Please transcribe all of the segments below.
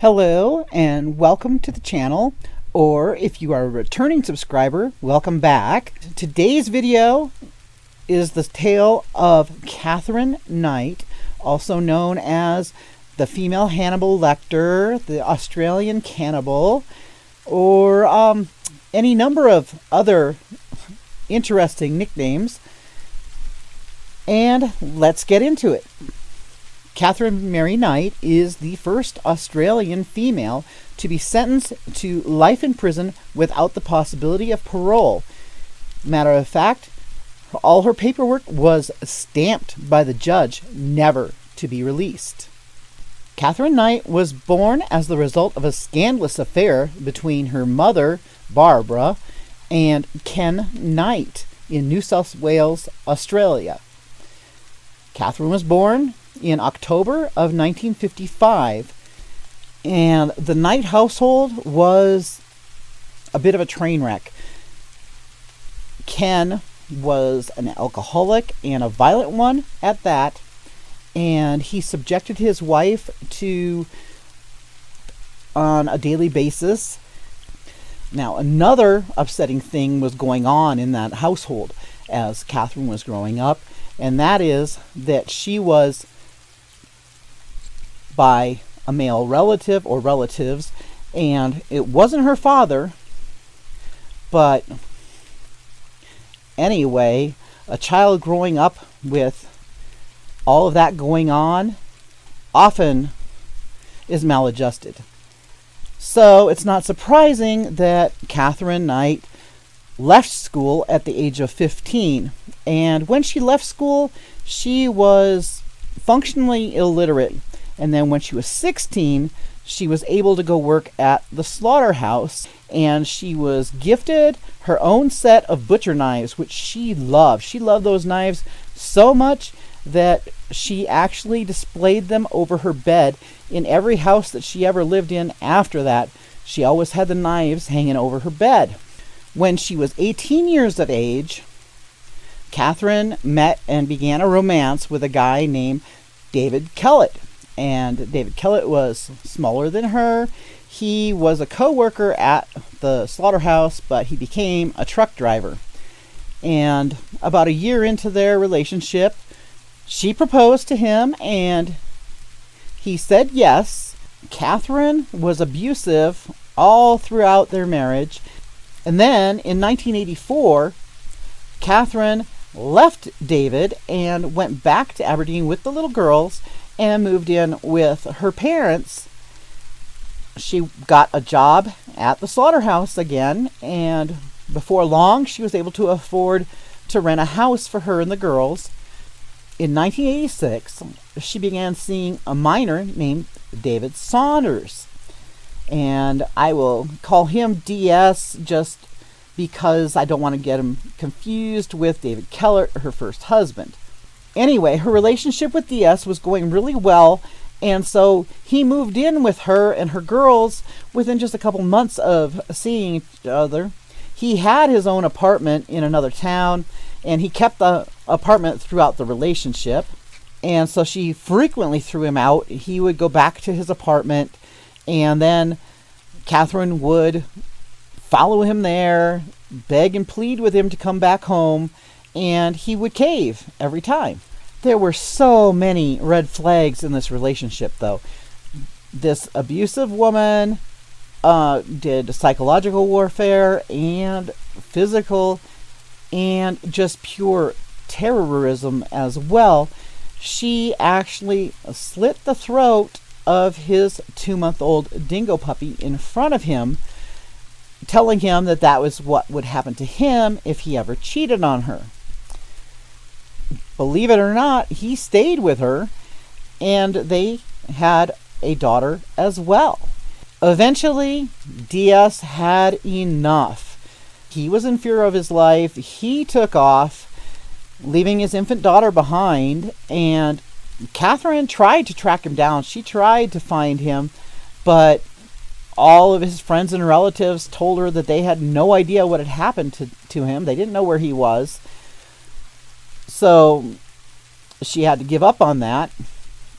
Hello and welcome to the channel, or if you are a returning subscriber, welcome back. Today's video is the tale of Katherine Knight, also known as the female Hannibal Lecter, the Australian cannibal, or any number of other interesting nicknames. And let's get into it. Katherine Mary Knight is the first Australian female to be sentenced to life in prison without the possibility of parole. Matter of fact, all her paperwork was stamped by the judge never to be released. Katherine Knight was born as the result of a scandalous affair between her mother, Barbara, and Ken Knight in New South Wales, Australia. Katherine was born in October of 1955, and the Knight household was a bit of a train wreck. Ken was an alcoholic and a violent one at that, and he subjected his wife to on a daily basis. Now, another upsetting thing was going on in that household as Katherine was growing up, and that is that she was by a male relative or relatives, and it wasn't her father, but anyway, a child growing up with all of that going on often is maladjusted. So it's not surprising that Katherine Knight left school at the age of 15, and when she left school, she was functionally illiterate. And then when she was 16, she was able to go work at the slaughterhouse, and she was gifted her own set of butcher knives, which she loved. She loved those knives so much that she actually displayed them over her bed in every house that she ever lived in after that. She always had the knives hanging over her bed. When she was 18 years of age, Katherine met and began a romance with a guy named David Kellett. And David Kellett was smaller than her. He was a co-worker at the slaughterhouse, but he became a truck driver. And about a year into their relationship, she proposed to him, and he said yes. Katherine was abusive all throughout their marriage. And then in 1984, Katherine left David and went back to Aberdeen with the little girls and moved in with her parents. She got a job at the slaughterhouse again, and before long she was able to afford to rent a house for her and the girls. In 1986, she began seeing a minor named David Saunders, and I will call him DS just because I don't want to get him confused with David Kellett, her first husband. Anyway, her relationship with DS was going really well, and so he moved in with her and her girls within just a couple months of seeing each other. He had his own apartment in another town, and he kept the apartment throughout the relationship, and so she frequently threw him out. He would go back to his apartment, and then Katherine would follow him there, beg and plead with him to come back home, and he would cave every time. There were so many red flags in this relationship, though. This abusive woman did psychological warfare and physical and just pure terrorism as well. She actually slit the throat of his 2-month-old dingo puppy in front of him, telling him that that was what would happen to him if he ever cheated on her. Believe it or not, he stayed with her, and they had a daughter as well. Eventually, DS had enough. He was in fear of his life. He took off, leaving his infant daughter behind, and Katherine tried to track him down. She tried to find him, but all of his friends and relatives told her that they had no idea what had happened to him. They didn't know where he was. So she had to give up on that.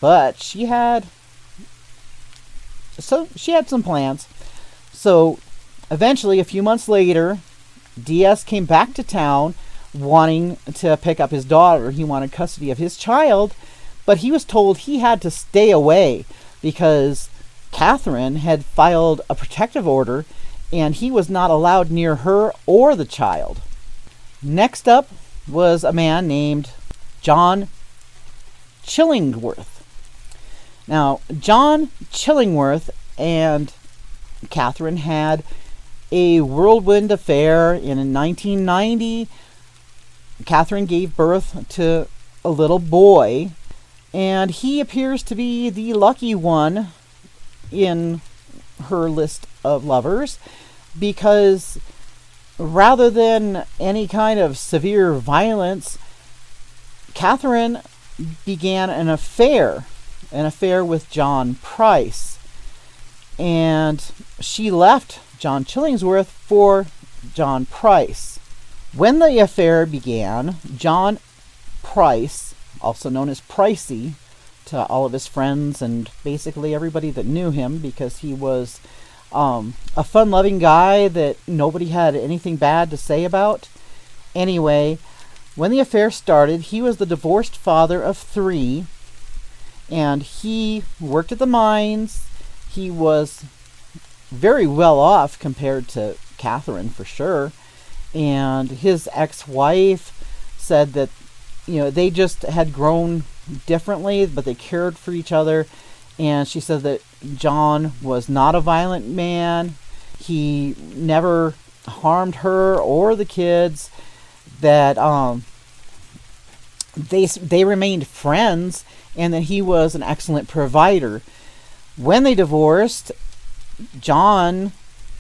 But she had So she had some plans. So eventually, a few months later, Diaz came back to town wanting to pick up his daughter. He wanted custody of his child, but he was told he had to stay away because Katherine had filed a protective order and he was not allowed near her or the child. Next up was a man named John Chillingworth. Now, John Chillingworth and Katherine had a whirlwind affair. In 1990, Katherine gave birth to a little boy, and he appears to be the lucky one in her list of lovers because rather than any kind of severe violence, Katherine began an affair with John Price. And she left John Chillingworth for John Price. When the affair began, John Price, also known as Pricey to all of his friends and basically everybody that knew him, because he was a fun-loving guy that nobody had anything bad to say about. Anyway, when the affair started, he was the divorced father of 3, and he worked at the mines. He was very well off compared to Katherine, for sure. And his ex-wife said that, they just had grown differently, but they cared for each other. And she said that John was not a violent man. He never harmed her or the kids. That they remained friends, and that he was an excellent provider. When they divorced, John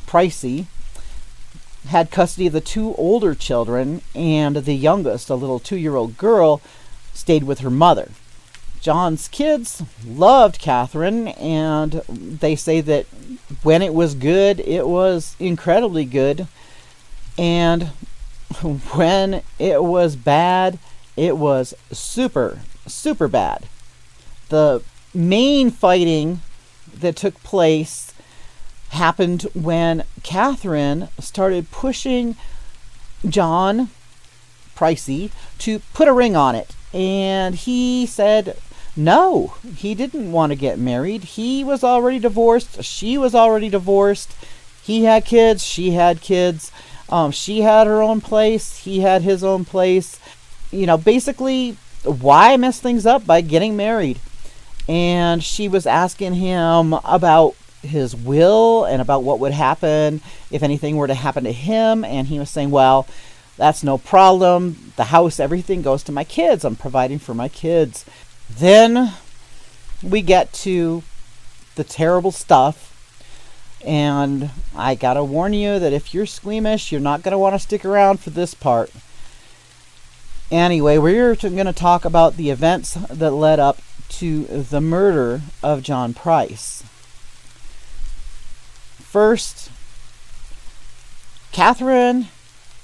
Pricey had custody of the 2 older children, and the youngest, a little 2-year-old girl, stayed with her mother. John's kids loved Katherine, and they say that when it was good, it was incredibly good, and when it was bad, it was super, super bad. The main fighting that took place happened when Katherine started pushing John Pricey to put a ring on it. And he said no, he didn't want to get married. He was already divorced. She was already divorced. He had kids. She had kids. She had her own place. He had his own place. Basically, why mess things up by getting married? And she was asking him about his will and about what would happen if anything were to happen to him. And he was saying, well, that's no problem. The house, everything goes to my kids. I'm providing for my kids. Then we get to the terrible stuff. And I gotta warn you that if you're squeamish, you're not gonna want to stick around for this part. Anyway, we're going to talk about the events that led up to the murder of John Price. First, Katherine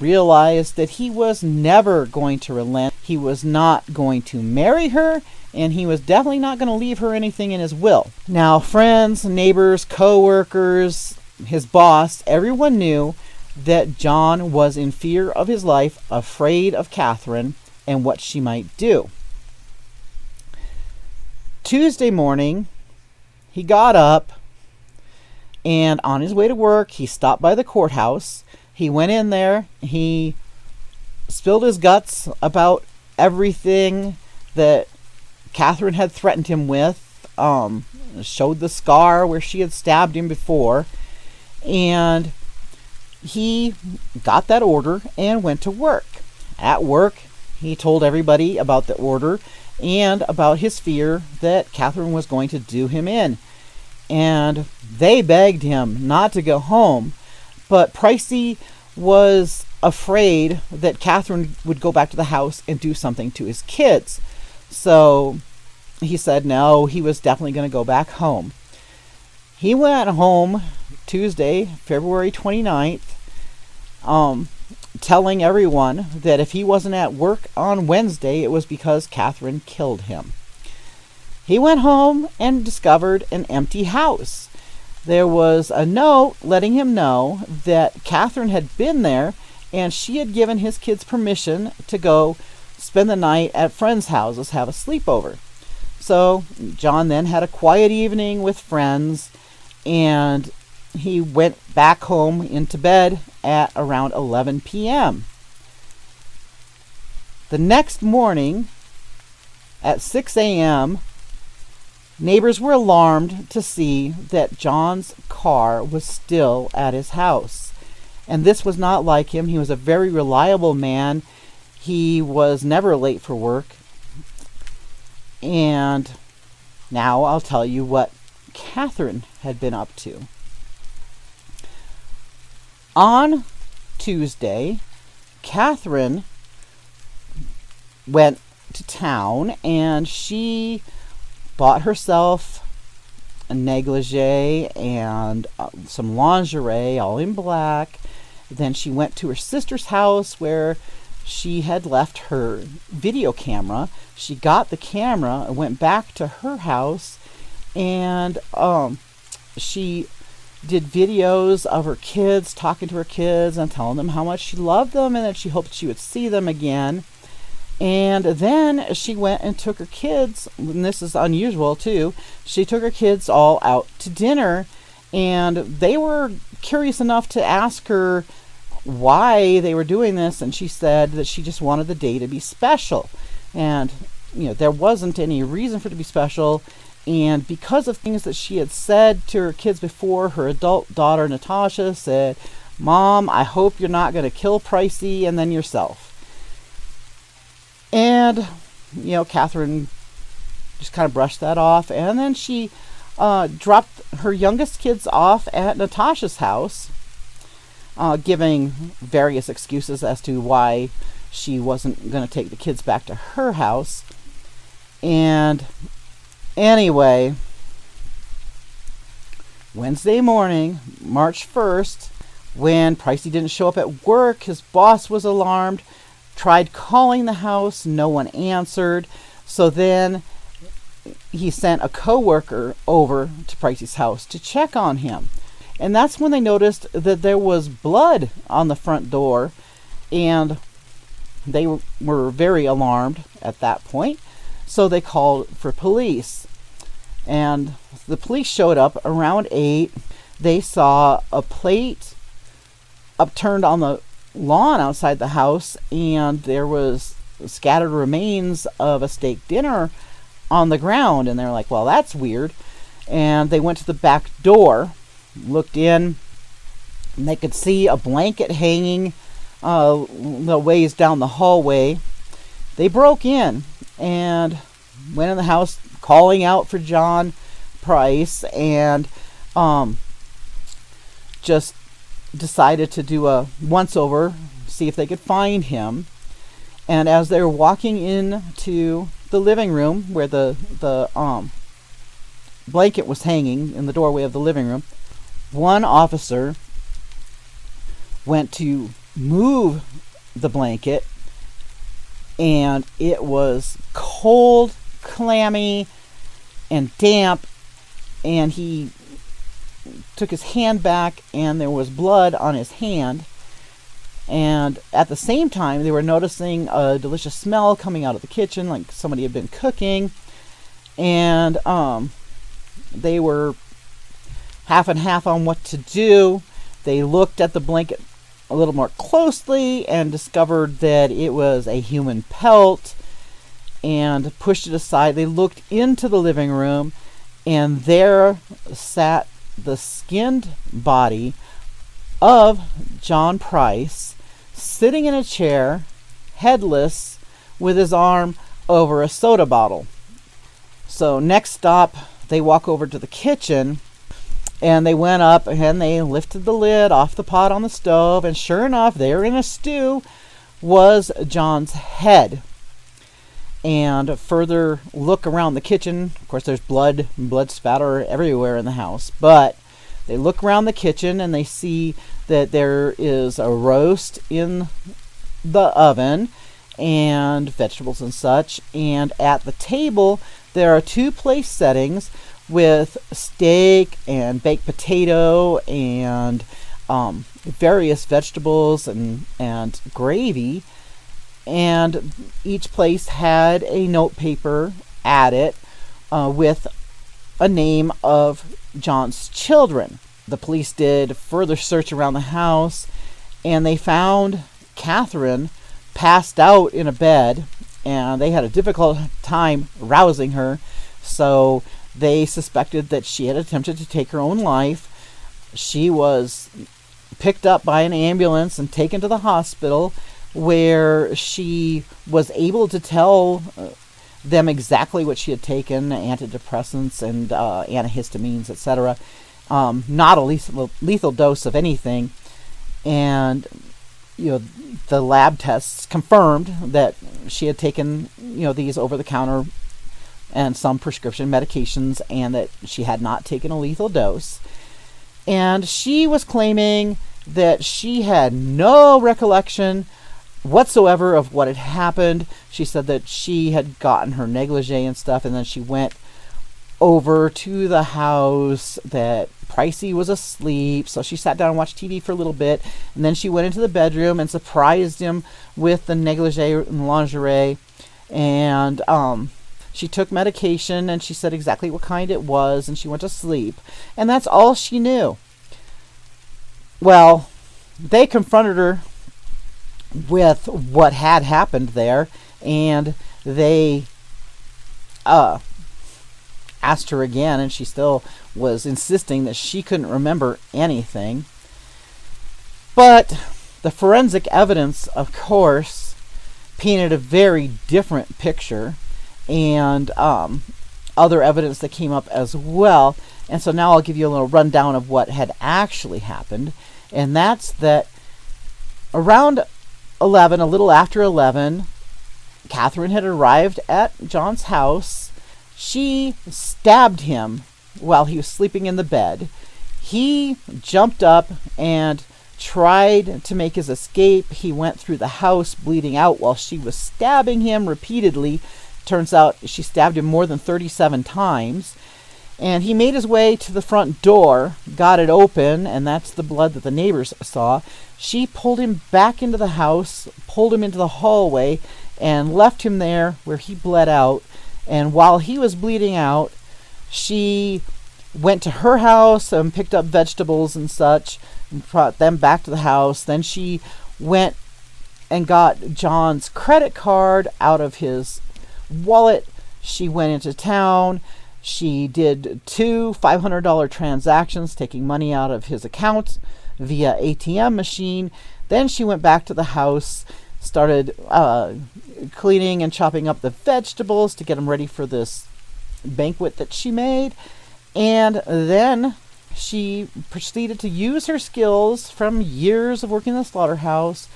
realized that he was never going to relent. He was not going to marry her, and he was definitely not going to leave her anything in his will. Now, friends, neighbors, co-workers, his boss, everyone knew that John was in fear of his life, afraid of Katherine and what she might do. Tuesday morning, he got up, and on his way to work, he stopped by the courthouse. He went in there, he spilled his guts about everything that Katherine had threatened him with, showed the scar where she had stabbed him before, and he got that order and went to work. At work, he told everybody about the order and about his fear that Katherine was going to do him in. And they begged him not to go home, but Pricey was afraid that Katherine would go back to the house and do something to his kids. So he said no, he was definitely going to go back home. He went home Tuesday, February 29th, telling everyone that if he wasn't at work on Wednesday, it was because Katherine killed him. He went home and discovered an empty house. there was a note letting him know that Katherine had been there and she had given his kids permission to go spend the night at friends' houses, have a sleepover. So John then had a quiet evening with friends, and he went back home into bed at around 11 p.m. The next morning at 6 a.m., neighbors were alarmed to see that John's car was still at his house. And this was not like him. He was a very reliable man. He was never late for work. And now I'll tell you what Katherine had been up to. On Tuesday, Katherine went to town and she bought herself a negligee and some lingerie, all in black. Then she went to her sister's house where she had left her video camera. She got the camera and went back to her house, and she did videos of her kids, talking to her kids and telling them how much she loved them and that she hoped she would see them again. And then she went and took her kids, and this is unusual too, she took her kids all out to dinner, and they were curious enough to ask her why they were doing this, and she said that she just wanted the day to be special. And there wasn't any reason for it to be special, and because of things that she had said to her kids before, her adult daughter Natasha said, "Mom, I hope you're not going to kill Pricey and then yourself." And Katherine just kind of brushed that off, and then she dropped her youngest kids off at Natasha's house, giving various excuses as to why she wasn't going to take the kids back to her house. And anyway, Wednesday morning, March 1st, when Pricey didn't show up at work, his boss was alarmed, tried calling the house, no one answered. So then he sent a coworker over to Pricey's house to check on him. And that's when they noticed that there was blood on the front door, and they were very alarmed at that point. So they called for police. And the police showed up around 8. They saw a plate upturned on the lawn outside the house, and there was scattered remains of a steak dinner on the ground. And they're like, well, that's weird. And they went to the back door, looked in, and they could see a blanket hanging the ways down the hallway. They broke in and went in the house calling out for John Price, and just decided to do a once-over, see if they could find him. And as they were walking into the living room where the blanket was hanging in the doorway of the living room, one officer went to move the blanket, and it was cold, clammy, and damp, and he took his hand back, and there was blood on his hand. And at the same time, they were noticing a delicious smell coming out of the kitchen, like somebody had been cooking. And they were half and half on what to do. They looked at the blanket a little more closely and discovered that it was a human pelt, and pushed it aside. They looked into the living room, and there sat the skinned body of John Price, sitting in a chair, headless, with his arm over a soda bottle. So next stop, they walk over to the kitchen, and they went up and they lifted the lid off the pot on the stove, and sure enough, there in a stew was John's head. And further look around the kitchen, of course there's blood spatter everywhere in the house, but they look around the kitchen and they see that there is a roast in the oven and vegetables and such, and at the table there are two place settings. with steak and baked potato and various vegetables and gravy. And each place had a note paper at it with a name of John's children. The police did further search around the house, and they found Katherine passed out in a bed, and they had a difficult time rousing her, so they suspected that she had attempted to take her own life. She was picked up by an ambulance and taken to the hospital, where she was able to tell them exactly what she had taken: antidepressants and antihistamines, etc. Not a lethal dose of anything. And the lab tests confirmed that she had taken these over-the-counter and some prescription medications, and that she had not taken a lethal dose. And she was claiming that she had no recollection whatsoever of what had happened. She said that she had gotten her negligee and stuff, and then she went over to the house, that Pricey was asleep, so she sat down and watched TV for a little bit, and then she went into the bedroom and surprised him with the negligee and lingerie. And she took medication, and she said exactly what kind it was, and she went to sleep, and that's all she knew. Well, they confronted her with what had happened there, and they asked her again, and she still was insisting that she couldn't remember anything. But the forensic evidence, of course, painted a very different picture, and other evidence that came up as well. And so now I'll give you a little rundown of what had actually happened, and that's that around 11, a little after 11, Katherine had arrived at John's house. She stabbed him while he was sleeping in the bed. He jumped up and tried to make his escape. He went through the house bleeding out while she was stabbing him repeatedly. Turns out she stabbed him more than 37 times. And he made his way to the front door, got it open, and that's the blood that the neighbors saw. She pulled him back into the house, pulled him into the hallway, and left him there where he bled out. And while he was bleeding out, she went to her house and picked up vegetables and such and brought them back to the house. Then she went and got John's credit card out of his wallet. She went into town. She did 2 $500 transactions, taking money out of his account via ATM machine. Then she went back to the house, started cleaning and chopping up the vegetables to get them ready for this banquet that she made. And then she proceeded to use her skills from years of working in the slaughterhouse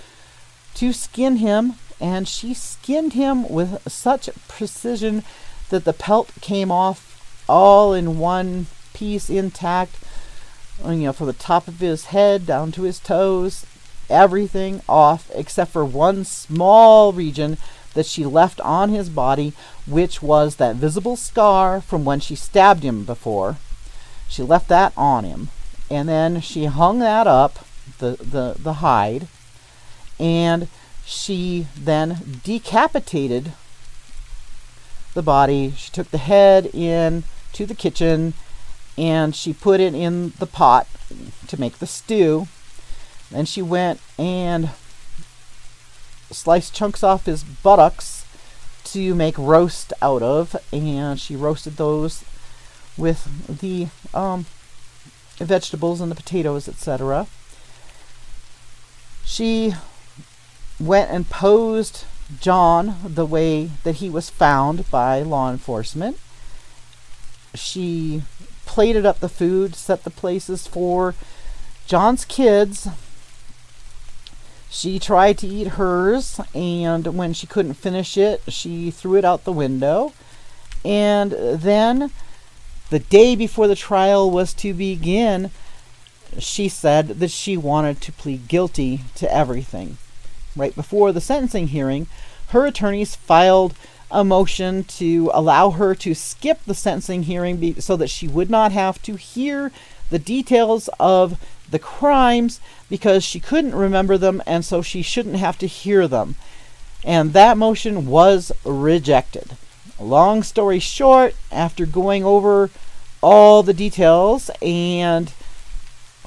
to skin him. And she skinned him with such precision that the pelt came off all in one piece, intact, from the top of his head down to his toes, everything off except for one small region that she left on his body, which was that visible scar from when she stabbed him before. She left that on him, and then she hung that up, the hide, and she then decapitated the body. She took the head in to the kitchen, and she put it in the pot to make the stew. Then she went and sliced chunks off his buttocks to make roast out of, and she roasted those with the vegetables and the potatoes, etc. She went and posed John the way that he was found by law enforcement. She plated up the food, set the places for John's kids. She tried to eat hers, and when she couldn't finish it, she threw it out the window. And then, the day before the trial was to begin, she said that she wanted to plead guilty to everything. Right before the sentencing hearing, her attorneys filed a motion to allow her to skip the sentencing hearing so that she would not have to hear the details of the crimes because she couldn't remember them, and so she shouldn't have to hear them. And that motion was rejected. Long story short, after going over all the details and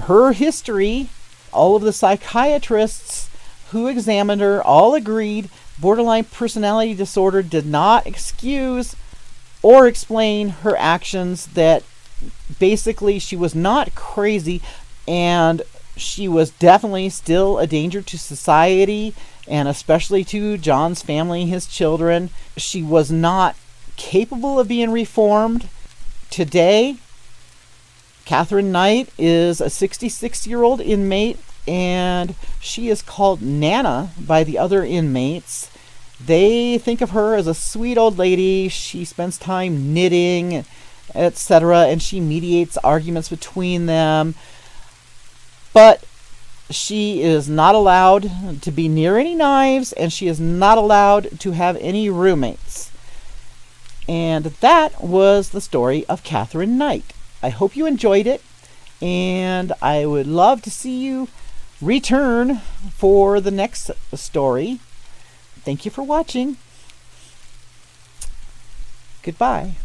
her history, all of the psychiatrists who examined her all agreed borderline personality disorder did not excuse or explain her actions, that basically she was not crazy and she was definitely still a danger to society and especially to John's family, his children. She was not capable of being reformed. Today, Katherine Knight is a 66-year-old inmate, and she is called Nana by the other inmates. They think of her as a sweet old lady. She spends time knitting, etc., and she mediates arguments between them. But she is not allowed to be near any knives, and she is not allowed to have any roommates. And that was the story of Katherine Knight. I hope you enjoyed it, and I would love to see you return for the next story. Thank you for watching. Goodbye.